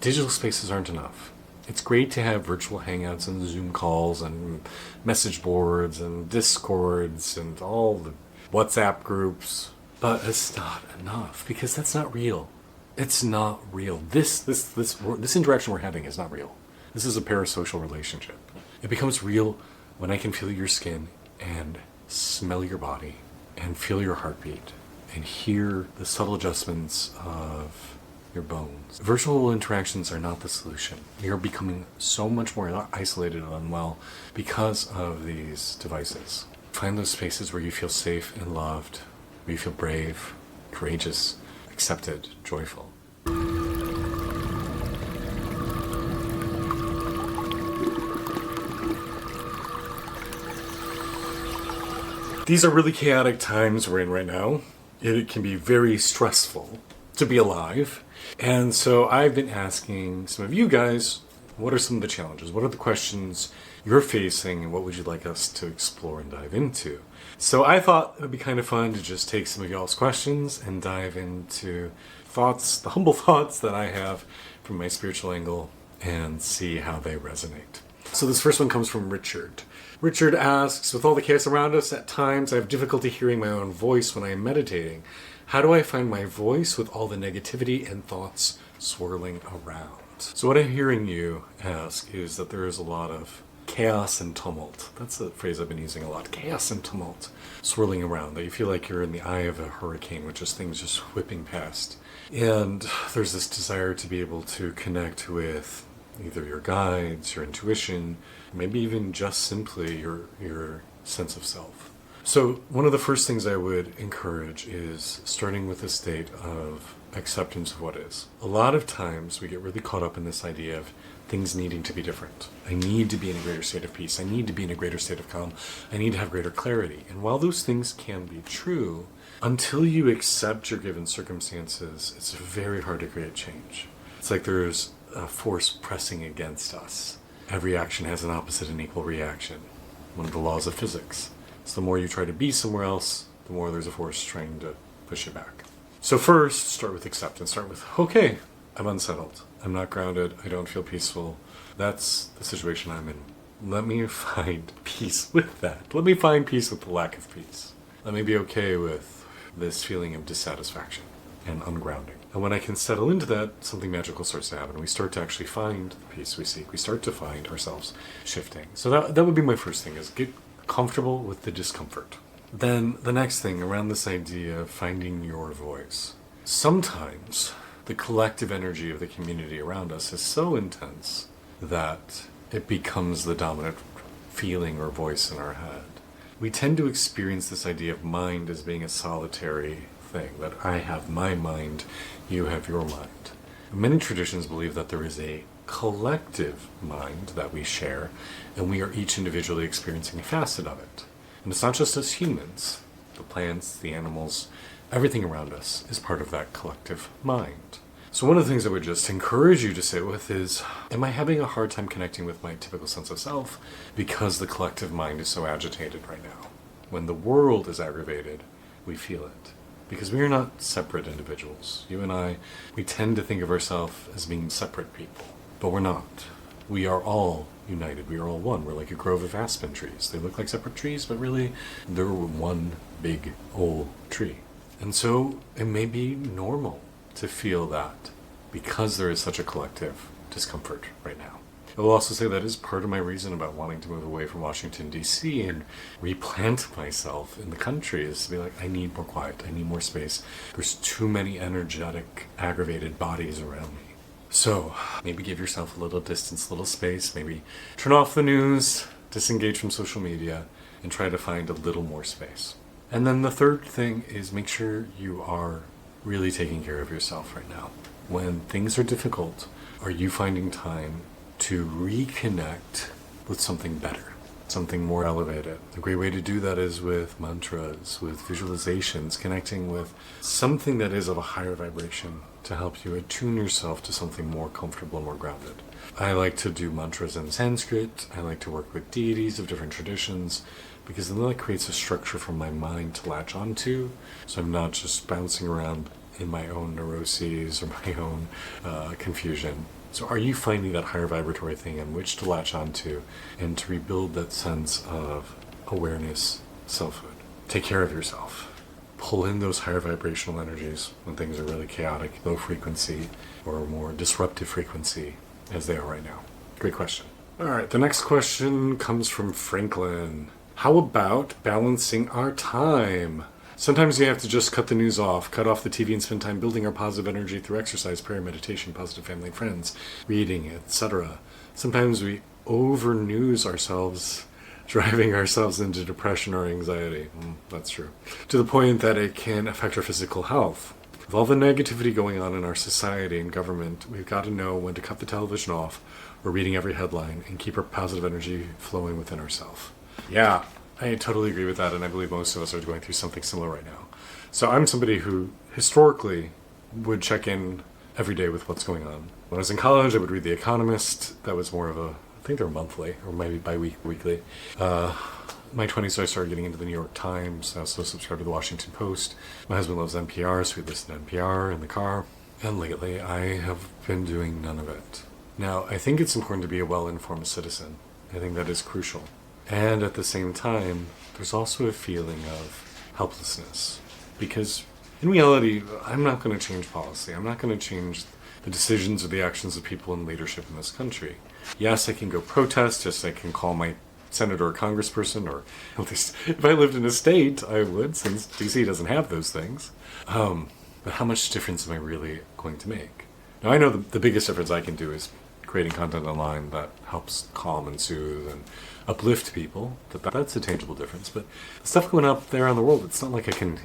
digital spaces aren't enough. It's great to have virtual hangouts and Zoom calls and message boards and Discords and all the WhatsApp groups, but it's not enough because that's not real. It's not real. This interaction we're having is not real. This is a parasocial relationship. It becomes real when I can feel your skin and smell your body and feel your heartbeat and hear the subtle adjustments of your bones. Virtual interactions are not the solution. We are becoming so much more isolated and unwell because of these devices. Find those spaces where you feel safe and loved, where you feel brave, courageous, accepted, joyful. These are really chaotic times we're in right now. It can be very stressful to be alive. And so I've been asking some of you guys, what are some of the challenges? What are the questions you're facing and what would you like us to explore and dive into? So I thought it would be kind of fun to just take some of y'all's questions and dive into thoughts, the humble thoughts that I have from my spiritual angle and see how they resonate. So this first one comes from Richard. Richard asks, with all the chaos around us, at times I have difficulty hearing my own voice when I am meditating. How do I find my voice with all the negativity and thoughts swirling around? So what I'm hearing you ask is that there is a lot of chaos and tumult. That's the phrase I've been using a lot. Chaos and tumult swirling around. That you feel like you're in the eye of a hurricane, which is things just whipping past. And there's this desire to be able to connect with either your guides, your intuition, maybe even just simply your sense of self. So one of the first things I would encourage is starting with a state of acceptance of what is. A lot of times we get really caught up in this idea of things needing to be different. I need to be in a greater state of peace. I need to be in a greater state of calm. I need to have greater clarity. And while those things can be true, until you accept your given circumstances, it's very hard to create change. It's like there's a force pressing against us. Every action has an opposite and equal reaction. One of the laws of physics. So the more you try to be somewhere else, the more there's a force trying to push you back. So first, start with acceptance. Start with, okay, I'm unsettled. I'm not grounded. I don't feel peaceful. That's the situation I'm in. Let me find peace with that. Let me find peace with the lack of peace. Let me be okay with this feeling of dissatisfaction and ungrounding. And when I can settle into that, something magical starts to happen. We start to actually find the peace we seek. We start to find ourselves shifting. So that would be my first thing, is get comfortable with the discomfort. Then the next thing, around this idea of finding your voice. Sometimes the collective energy of the community around us is so intense that it becomes the dominant feeling or voice in our head. We tend to experience this idea of mind as being a solitary thing, that I have my mind, you have your mind. Many traditions believe that there is a collective mind that we share, and we are each individually experiencing a facet of it. And it's not just us humans. The plants, the animals, everything around us is part of that collective mind. So one of the things I would just encourage you to sit with is, am I having a hard time connecting with my typical sense of self because the collective mind is so agitated right now? When the world is aggravated, we feel it. Because we are not separate individuals. You and I, we tend to think of ourselves as being separate people. But we're not. We are all united. We are all one. We're like a grove of aspen trees. They look like separate trees, but really they're one big old tree. And so it may be normal to feel that because there is such a collective discomfort right now. I will also say that is part of my reason about wanting to move away from Washington, D.C. and replant myself in the country, is to be like, I need more quiet. I need more space. There's too many energetic, aggravated bodies around me. So maybe give yourself a little distance, a little space, maybe turn off the news, disengage from social media, and try to find a little more space. And then the third thing is make sure you are really taking care of yourself right now. When things are difficult, are you finding time to reconnect with something better, something more elevated? A great way to do that is with mantras, with visualizations, connecting with something that is of a higher vibration to help you attune yourself to something more comfortable and more grounded. I like to do mantras in Sanskrit. I like to work with deities of different traditions, because then that creates a structure for my mind to latch onto, so I'm not just bouncing around in my own neuroses or my own confusion. So are you finding that higher vibratory thing in which to latch onto and to rebuild that sense of awareness, selfhood? Take care of yourself. Pull in those higher vibrational energies when things are really chaotic, low frequency, or more disruptive frequency as they are right now. Great question. All right, the next question comes from Franklin. How about balancing our time? Sometimes we have to just cut the news off, cut off the TV and spend time building our positive energy through exercise, prayer, meditation, positive family and friends, reading, etc. Sometimes we over-news ourselves, driving ourselves into depression or anxiety. That's true. To the point that it can affect our physical health. With all the negativity going on in our society and government, we've got to know when to cut the television off or reading every headline and keep our positive energy flowing within ourselves. Yeah, I totally agree with that, and I believe most of us are going through something similar right now. So I'm somebody who historically would check in every day with what's going on. When I was in college, I would read The Economist. That was more of a, I think they were monthly, or maybe weekly. My 20s, I started getting into the New York Times. I also subscribed to the Washington Post. My husband loves NPR, so we listen to NPR in the car. And lately, I have been doing none of it. Now, I think it's important to be a well-informed citizen. I think that is crucial. And at the same time, there's also a feeling of helplessness. Because in reality, I'm not going to change policy. I'm not going to change the decisions or the actions of people in leadership in this country. Yes, I can go protest. Yes, I can call my senator or congressperson, or at least if I lived in a state, I would, since DC doesn't have those things. But how much difference am I really going to make? Now, I know the biggest difference I can do is creating content online that helps calm and soothe and uplift people. That's a tangible difference. But the stuff going up there on the world, it's not like I can,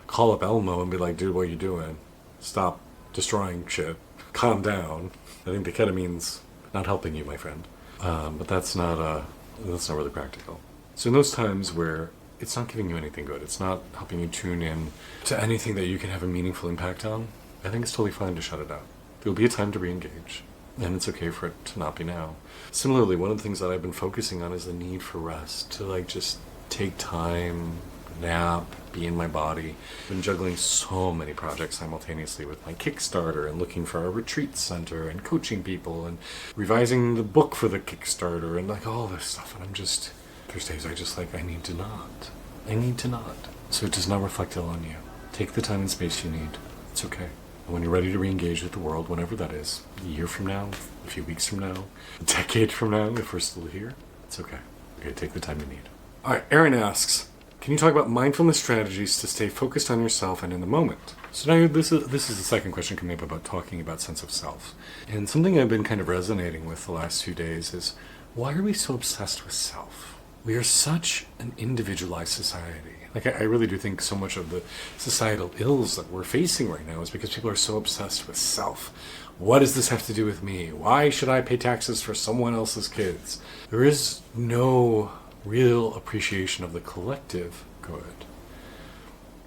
call up Elmo and be like, dude, what are you doing? Stop destroying shit. Calm down. I think the ketamine's not helping you, my friend. But that's not really practical. So in those times where it's not giving you anything good, it's not helping you tune in to anything that you can have a meaningful impact on, I think it's totally fine to shut it out. There'll be a time to re-engage, and it's okay for it to not be now. Similarly, one of the things that I've been focusing on is the need for rest, to just take time, nap, be in my body. I've been juggling so many projects simultaneously with my Kickstarter and looking for a retreat center and coaching people and revising the book for the Kickstarter and all this stuff. And there's days I need to not. I need to not. So it does not reflect ill on you. Take the time and space you need. It's okay. And when you're ready to re-engage with the world, whenever that is, a year from now, a few weeks from now, a decade from now, if we're still here, it's okay. Okay, take the time you need. All right, Aaron asks, can you talk about mindfulness strategies to stay focused on yourself and in the moment? So now this is the second question coming up about talking about sense of self. And something I've been kind of resonating with the last few days is, why are we so obsessed with self? We are such an individualized society. I really do think so much of the societal ills that we're facing right now is because people are so obsessed with self. What does this have to do with me? Why should I pay taxes for someone else's kids? There is no real appreciation of the collective good.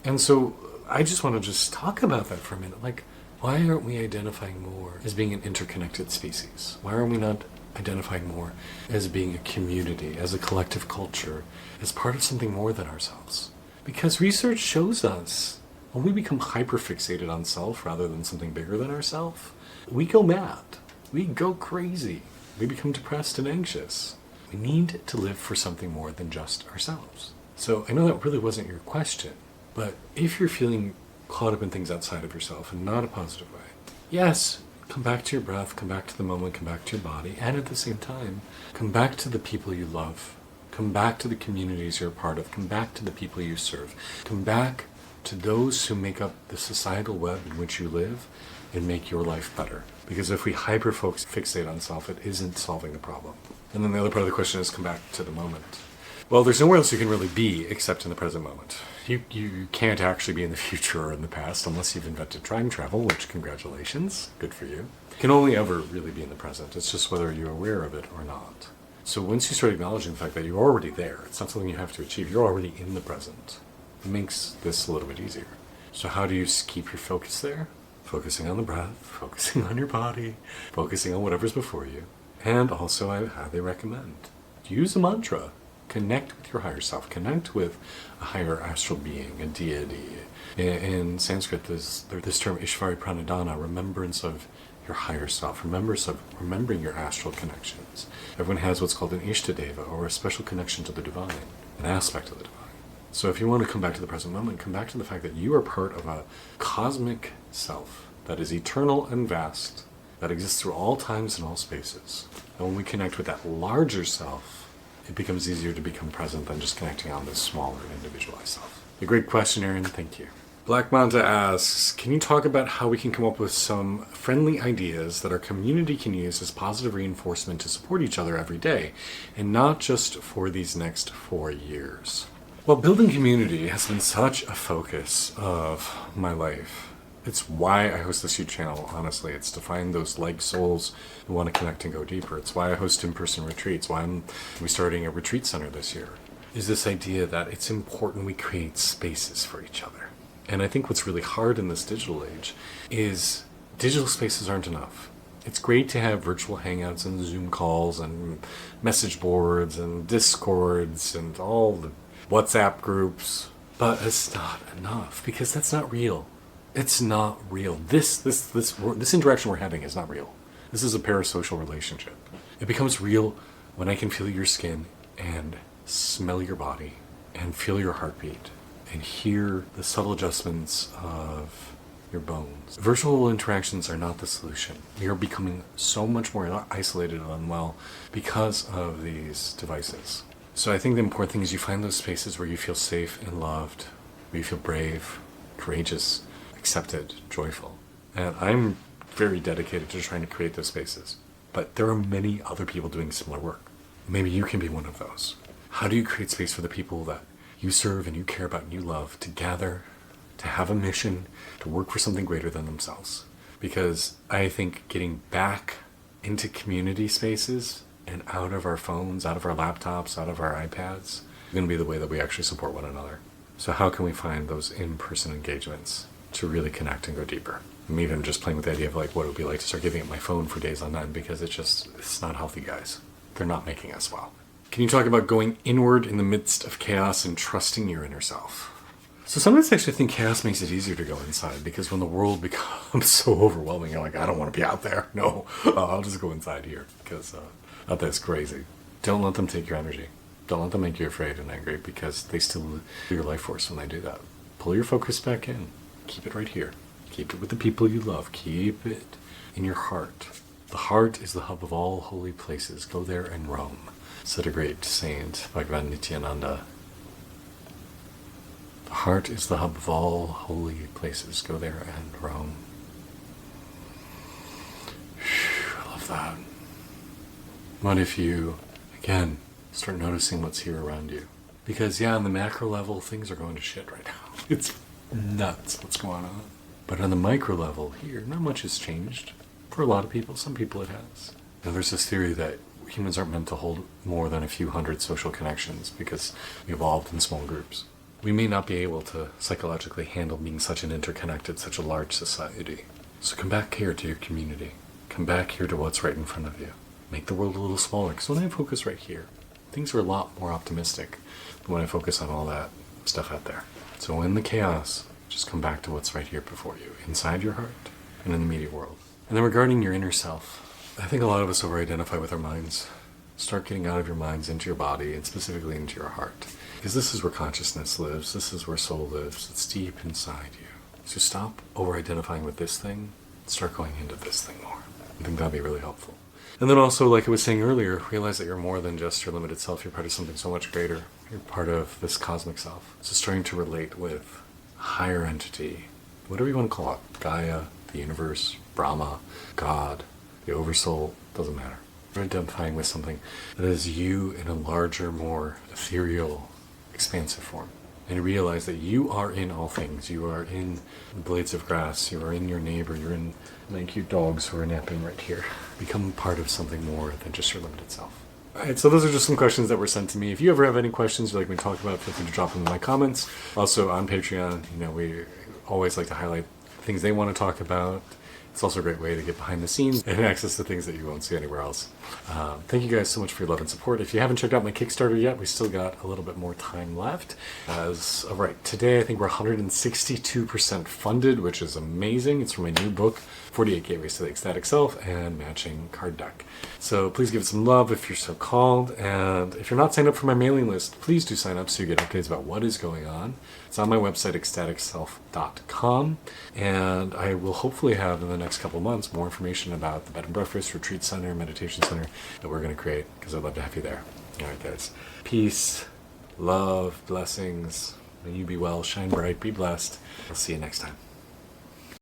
And so I just want to just talk about that for a minute. Why aren't we identifying more as being an interconnected species? Why are we not identifying more as being a community, as a collective culture, as part of something more than ourselves? Because research shows us when we become hyper-fixated on self rather than something bigger than ourselves, we go mad. We go crazy. We become depressed and anxious. We need to live for something more than just ourselves. So I know that really wasn't your question, but if you're feeling caught up in things outside of yourself in not a positive way, yes, come back to your breath, come back to the moment, come back to your body, and at the same time, come back to the people you love. Come back to the communities you're a part of. Come back to the people you serve. Come back to those who make up the societal web in which you live and make your life better. Because if we hyper-fixate on self, it isn't solving the problem. And then the other part of the question is come back to the moment. Well, there's nowhere else you can really be except in the present moment. You can't actually be in the future or in the past unless you've invented time travel, which congratulations, good for you. You can only ever really be in the present. It's just whether you're aware of it or not. So once you start acknowledging the fact that you're already there, it's not something you have to achieve, you're already in the present, it makes this a little bit easier. So how do you keep your focus there? Focusing on the breath, focusing on your body, focusing on whatever's before you. And also, I highly recommend, use a mantra. Connect with your higher self. Connect with a higher astral being, a deity. In Sanskrit, there's this term Ishvari Pranadhana, remembrance of your higher self, remembering your astral connections. Everyone has what's called an Ishtadeva, or a special connection to the divine, an aspect of the divine. So if you want to come back to the present moment, come back to the fact that you are part of a cosmic self that is eternal and vast, that exists through all times and all spaces. And when we connect with that larger self, it becomes easier to become present than just connecting on this smaller individualized self. A great question, Aaron. Thank you. Black Manta asks, can you talk about how we can come up with some friendly ideas that our community can use as positive reinforcement to support each other every day, and not just for these next 4 years? Well, building community has been such a focus of my life. It's why I host this huge channel, honestly. It's to find those like souls who want to connect and go deeper. It's why I host in-person retreats, why we're starting a retreat center this year. Is this idea that it's important we create spaces for each other. And I think what's really hard in this digital age is digital spaces aren't enough. It's great to have virtual hangouts and Zoom calls and message boards and Discords and all the WhatsApp groups, but it's not enough because that's not real. It's not real. This interaction we're having is not real. This is a parasocial relationship. It becomes real when I can feel your skin and smell your body and feel your heartbeat and hear the subtle adjustments of your bones. Virtual interactions are not the solution. We are becoming so much more isolated and unwell because of these devices. So I think the important thing is you find those spaces where you feel safe and loved, where you feel brave, courageous, accepted, joyful. And I'm very dedicated to trying to create those spaces. But there are many other people doing similar work. Maybe you can be one of those. How do you create space for the people that you serve and you care about and you love to gather, to have a mission, to work for something greater than themselves? Because I think getting back into community spaces and out of our phones, out of our laptops, out of our iPads is going to be the way that we actually support one another. So how can we find those in-person engagements to really connect and go deeper? I'm even just playing with the idea of like what it would be like to start giving up my phone for days on end, because it's not healthy, guys. They're not making us well. Can you talk about going inward in the midst of chaos and trusting your inner self? So sometimes I actually think chaos makes it easier to go inside, because when the world becomes so overwhelming, you're like, I don't want to be out there. No, I'll just go inside here because out there's crazy. Don't let them take your energy. Don't let them make you afraid and angry, because they still live your life force when they do that. Pull your focus back in. Keep it right here. Keep it with the people you love. Keep it in your heart. The heart is the hub of all holy places. Go there and roam, said a great saint, Bhagavan Nityananda. The heart is the hub of all holy places. Go there and roam. I love that. What if you, again, start noticing what's here around you? Because, yeah, on the macro level, things are going to shit right now. It's nuts what's going on. But on the micro level here, not much has changed. For a lot of people, some people it has. Now, there's this theory that humans aren't meant to hold more than a few hundred social connections because we evolved in small groups. We may not be able to psychologically handle being such an interconnected, such a large society. So come back here to your community. Come back here to what's right in front of you. Make the world a little smaller, because when I focus right here, things are a lot more optimistic than when I focus on all that stuff out there. So in the chaos, just come back to what's right here before you, inside your heart and in the immediate world. And then regarding your inner self, I think a lot of us over-identify with our minds. Start getting out of your minds into your body, and specifically into your heart. Because this is where consciousness lives. This is where soul lives. It's deep inside you. So stop over-identifying with this thing. Start going into this thing more. I think that'd be really helpful. And then also, like I was saying earlier, realize that you're more than just your limited self. You're part of something so much greater. You're part of this cosmic self. So starting to relate with a higher entity, whatever you want to call it, Gaia, the universe, Brahma, God, the oversoul, doesn't matter. You're identifying with something that is you in a larger, more ethereal, expansive form. And realize that you are in all things. You are in the blades of grass. You are in your neighbor. You're in my cute dogs who are napping right here. Become part of something more than just your limited self. Alright, so those are just some questions that were sent to me. If you ever have any questions you'd like me to talk about, feel free to drop them in my comments. Also on Patreon, we always like to highlight things they want to talk about. It's also a great way to get behind the scenes and access to things that you won't see anywhere else. Thank you guys so much for your love and support. If you haven't checked out my Kickstarter yet, we still got a little bit more time left. As of right today, I think we're 162% funded, which is amazing. It's for my new book, 48 Gateways to the Ecstatic Self and Matching Card Deck. So please give it some love if you're so called. And if you're not signed up for my mailing list, please do sign up so you get updates about what is going on. It's on my website, ecstaticself.com. And I will hopefully have in the next couple of months more information about the Bed and Breakfast, Retreat Center, Meditation Center that we're going to create, because I'd love to have you there. All right, guys. Peace, love, blessings. May you be well, shine bright, be blessed. I'll see you next time.